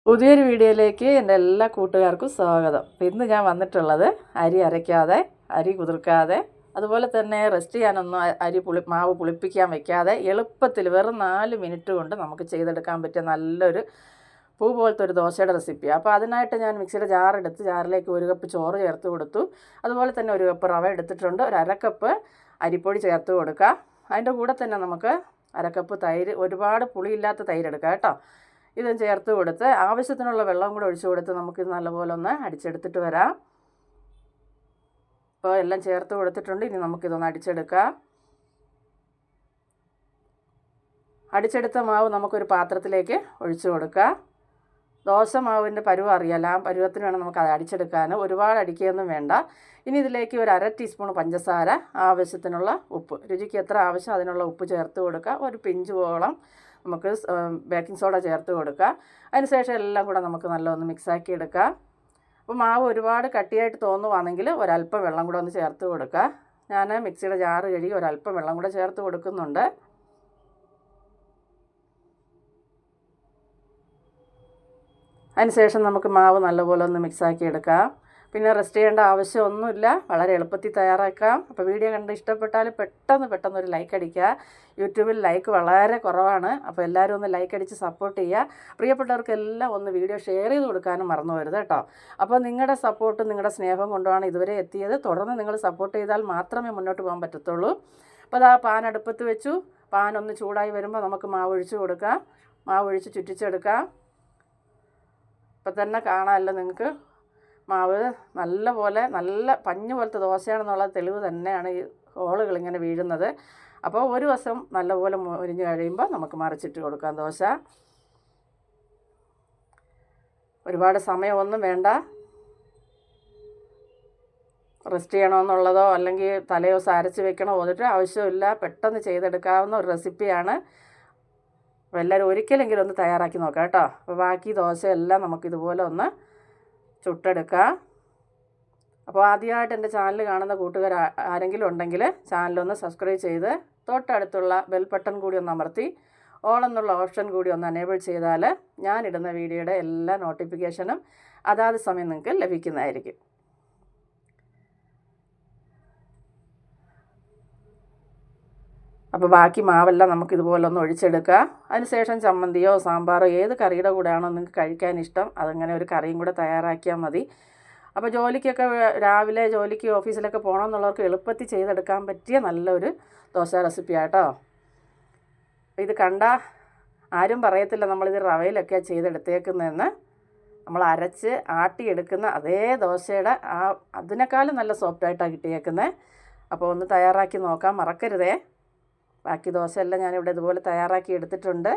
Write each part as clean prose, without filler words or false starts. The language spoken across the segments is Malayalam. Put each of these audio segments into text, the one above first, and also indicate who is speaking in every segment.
Speaker 1: പുതിയൊരു വീഡിയോയിലേക്ക് എൻ്റെ എല്ലാ കൂട്ടുകാർക്കും സ്വാഗതം. ഇന്ന് ഞാൻ വന്നിട്ടുള്ളത് അരി അരയ്ക്കാതെ, അരി കുതിർക്കാതെ, അതുപോലെ തന്നെ റെസ്റ്റ് ചെയ്യാനൊന്നും മാവ് പുളിപ്പിക്കാൻ വെക്കാതെ എളുപ്പത്തിൽ വെറും 4 മിനിറ്റ് കൊണ്ട് നമുക്ക് ചെയ്തെടുക്കാൻ പറ്റിയ നല്ലൊരു പൂ പോലത്തെ ഒരു ദോശയുടെ റെസിപ്പിയാണ്. അപ്പോൾ അതിനായിട്ട് ഞാൻ മിക്സിയുടെ ജാറെടുത്ത് ജാറിലേക്ക് 1 കപ്പ് ചോറ് ചേർത്ത് കൊടുത്തു. അതുപോലെ തന്നെ 1 കപ്പ് റവ എടുത്തിട്ടുണ്ട്. ഒരു 1/2 കപ്പ് അരിപ്പൊടി ചേർത്ത് കൊടുക്കുക. അതിൻ്റെ കൂടെ തന്നെ നമുക്ക് 1/2 കപ്പ് തൈര്, ഒരുപാട് പുളിയില്ലാത്ത തൈര് എടുക്കുക കേട്ടോ. ഇതും ചേർത്ത് കൊടുത്ത് ആവശ്യത്തിനുള്ള വെള്ളം കൂടെ ഒഴിച്ചു കൊടുത്ത് നമുക്കിത് നല്ലപോലെ ഒന്ന് അടിച്ചെടുത്തിട്ട് വരാം. ഇപ്പോൾ എല്ലാം ചേർത്ത് കൊടുത്തിട്ടുണ്ട്. ഇനി നമുക്കിതൊന്ന് അടിച്ചെടുക്കാം. അടിച്ചെടുത്ത മാവ് നമുക്കൊരു പാത്രത്തിലേക്ക് ഒഴിച്ചു കൊടുക്കാം. ദോശ മാവിൻ്റെ പരുവം അറിയാമല്ലോ, ആ പരുവത്തിന് വേണം നമുക്ക് അത് അടിച്ചെടുക്കാൻ. ഒരുപാട് അടിക്കുകയൊന്നും വേണ്ട. ഇനി ഇതിലേക്ക് ഒരു 1/2 ടീസ്പൂൺ പഞ്ചസാര, ആവശ്യത്തിനുള്ള ഉപ്പ്, രുചിക്ക് എത്ര ആവശ്യം അതിനുള്ള ഉപ്പ് ചേർത്ത് കൊടുക്കുക. ഒരു പിഞ്ച് പോളം നമുക്ക് ബേക്കിംഗ് സോഡ ചേർത്ത് കൊടുക്കുക. അതിനുശേഷം എല്ലാം കൂടെ നമുക്ക് നല്ലൊന്ന് മിക്സാക്കി എടുക്കുക. അപ്പോൾ മാവ് ഒരുപാട് കട്ടിയായിട്ട് തോന്നുവാണെങ്കിൽ ഒരല്പം വെള്ളം കൂടെ ഒന്ന് ചേർത്ത് കൊടുക്കുക. ഞാൻ മിക്സിയുടെ ജാറ് കഴുകി ഒരല്പം വെള്ളം കൂടെ ചേർത്ത് കൊടുക്കുന്നുണ്ട്. അതിനുശേഷം നമുക്ക് മാവ് നല്ലപോലെ ഒന്ന് മിക്സാക്കി എടുക്കാം. പിന്നെ റെസ്റ്റ് ചെയ്യേണ്ട ആവശ്യമൊന്നുമില്ല, വളരെ എളുപ്പത്തിൽ തയ്യാറാക്കാം. അപ്പോൾ വീഡിയോ കണ്ട് ഇഷ്ടപ്പെട്ടാൽ പെട്ടെന്ന് ഒരു ലൈക്ക് അടിക്കുക. യൂട്യൂബിൽ ലൈക്ക് വളരെ കുറവാണ്, അപ്പോൾ എല്ലാവരും ഒന്ന് ലൈക്ക് അടിച്ച് സപ്പോർട്ട് ചെയ്യുക. പ്രിയപ്പെട്ടവർക്കെല്ലാം ഒന്ന് വീഡിയോ ഷെയർ ചെയ്ത് കൊടുക്കാനും മറന്നു പോകരുത് കേട്ടോ. അപ്പോൾ നിങ്ങളുടെ സപ്പോർട്ടും നിങ്ങളുടെ സ്നേഹം കൊണ്ടുമാണ് ഇതുവരെ എത്തിയത്. തുടർന്ന് നിങ്ങൾ സപ്പോർട്ട് ചെയ്താൽ മാത്രമേ മുന്നോട്ട് പോകാൻ പറ്റത്തുള്ളൂ. അപ്പോൾ അതാ പാൻ അടുപ്പത്ത് വെച്ചു. പാൻ ഒന്ന് ചൂടായി വരുമ്പോൾ നമുക്ക് മാവ് ഒഴിച്ച് കൊടുക്കാം. മാവ് ഒഴിച്ച് ചുറ്റിച്ചെടുക്കാം. ഇപ്പം തന്നെ കാണാമല്ലോ നിങ്ങൾക്ക്, മാവ് നല്ല പഞ്ഞു പോലത്തെ ദോശയാണെന്നുള്ള തെളിവ് തന്നെയാണ് ഈ ഹോളുകൾ ഇങ്ങനെ വീഴുന്നത്. അപ്പോൾ ഒരു വശം നല്ലപോലെ മുരിഞ്ഞ് കഴിയുമ്പോൾ നമുക്ക് മറിച്ചിട്ട് കൊടുക്കാം ദോശ. ഒരുപാട് സമയമൊന്നും വേണ്ട. റെസ്റ്റ് ചെയ്യണമെന്നുള്ളതോ അല്ലെങ്കിൽ തലേദിവസം അരച്ച് വെക്കണോ ഒരു ആവശ്യമില്ല. പെട്ടെന്ന് ചെയ്തെടുക്കാവുന്ന ഒരു റെസിപ്പിയാണ്. അപ്പോൾ എല്ലാവരും ഒരിക്കലെങ്കിലും ഒന്ന് തയ്യാറാക്കി നോക്കാം കേട്ടോ. അപ്പോൾ ബാക്കി ദോശയെല്ലാം നമുക്കിതുപോലെ ഒന്ന് ചുട്ടെടുക്കാം. അപ്പോൾ ആദ്യമായിട്ട് എൻ്റെ ചാനൽ കാണുന്ന കൂട്ടുകാർ ആരെങ്കിലും ഉണ്ടെങ്കിൽ ചാനലൊന്ന് സബ്സ്ക്രൈബ് ചെയ്ത് തൊട്ടടുത്തുള്ള ബെൽ ബട്ടൺ കൂടി ഒന്ന് അമർത്തി ഓൾ എന്നുള്ള ഓപ്ഷൻ കൂടി ഒന്ന് എനേബിൾ ചെയ്താൽ ഞാനിടുന്ന വീഡിയോയുടെ എല്ലാ നോട്ടിഫിക്കേഷനും അതാത് സമയം നിങ്ങൾക്ക് ലഭിക്കുന്നതായിരിക്കും. അപ്പോൾ ബാക്കി മാവെല്ലാം നമുക്കിതുപോലെ ഒന്ന് ഒഴിച്ചെടുക്കുക. അതിനുശേഷം ചമ്മന്തിയോ സാമ്പാറോ ഏത് കറിയുടെ കൂടെയാണോ നിങ്ങൾക്ക് കഴിക്കാൻ ഇഷ്ടം അതങ്ങനെ ഒരു കറിയും കൂടെ തയ്യാറാക്കിയാൽ മതി. അപ്പോൾ ജോലിക്കൊക്കെ രാവിലെ ജോലിക്ക് ഓഫീസിലൊക്കെ പോകണമെന്നുള്ളവർക്ക് എളുപ്പത്തിൽ ചെയ്തെടുക്കാൻ പറ്റിയ നല്ലൊരു ദോശ റെസിപ്പിയാട്ടോ. ഇത് കണ്ടാൽ ആരും പറയത്തില്ല നമ്മളിത് റവയിലൊക്കെയാണ് ചെയ്തെടുത്തേക്കുന്നതെന്ന്. നമ്മൾ അരച്ച് ആട്ടിയെടുക്കുന്ന അതേ ദോശയുടെ അതിനേക്കാളും നല്ല സോഫ്റ്റായിട്ടാണ് കിട്ടിയേക്കുന്നത്. അപ്പോൾ ഒന്ന് തയ്യാറാക്കി നോക്കാൻ മറക്കരുതേ. ബാക്കി ദോശയെല്ലാം ഞാനിവിടെ ഇതുപോലെ തയ്യാറാക്കി എടുത്തിട്ടുണ്ട്.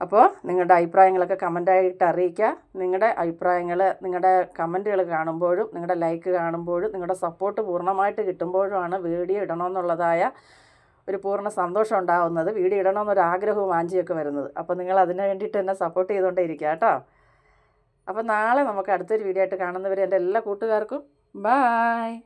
Speaker 1: അപ്പോൾ നിങ്ങളുടെ അഭിപ്രായങ്ങളൊക്കെ കമൻറ്റായിട്ട് അറിയിക്കുക. നിങ്ങളുടെ അഭിപ്രായങ്ങൾ, നിങ്ങളുടെ കമൻറ്റുകൾ കാണുമ്പോഴും നിങ്ങളുടെ ലൈക്ക് കാണുമ്പോഴും നിങ്ങളുടെ സപ്പോർട്ട് പൂർണ്ണമായിട്ട് കിട്ടുമ്പോഴുമാണ് വീഡിയോ ഇടണമെന്നുള്ളതായ ഒരു പൂർണ്ണ സന്തോഷം ഉണ്ടാകുന്നത്. വീഡിയോ ഇടണമെന്നൊരു ആഗ്രഹവും വാഞ്ചിയൊക്കെ വരുന്നത്. അപ്പോൾ നിങ്ങൾ അതിന് വേണ്ടിയിട്ട് എന്നെ സപ്പോർട്ട് ചെയ്തുകൊണ്ടേ ഇരിക്കുക കേട്ടോ. അപ്പോൾ നാളെ നമുക്ക് അടുത്തൊരു വീഡിയോ ആയിട്ട് കാണുന്നവരെ എൻ്റെ എല്ലാ കൂട്ടുകാർക്കും ബായ്.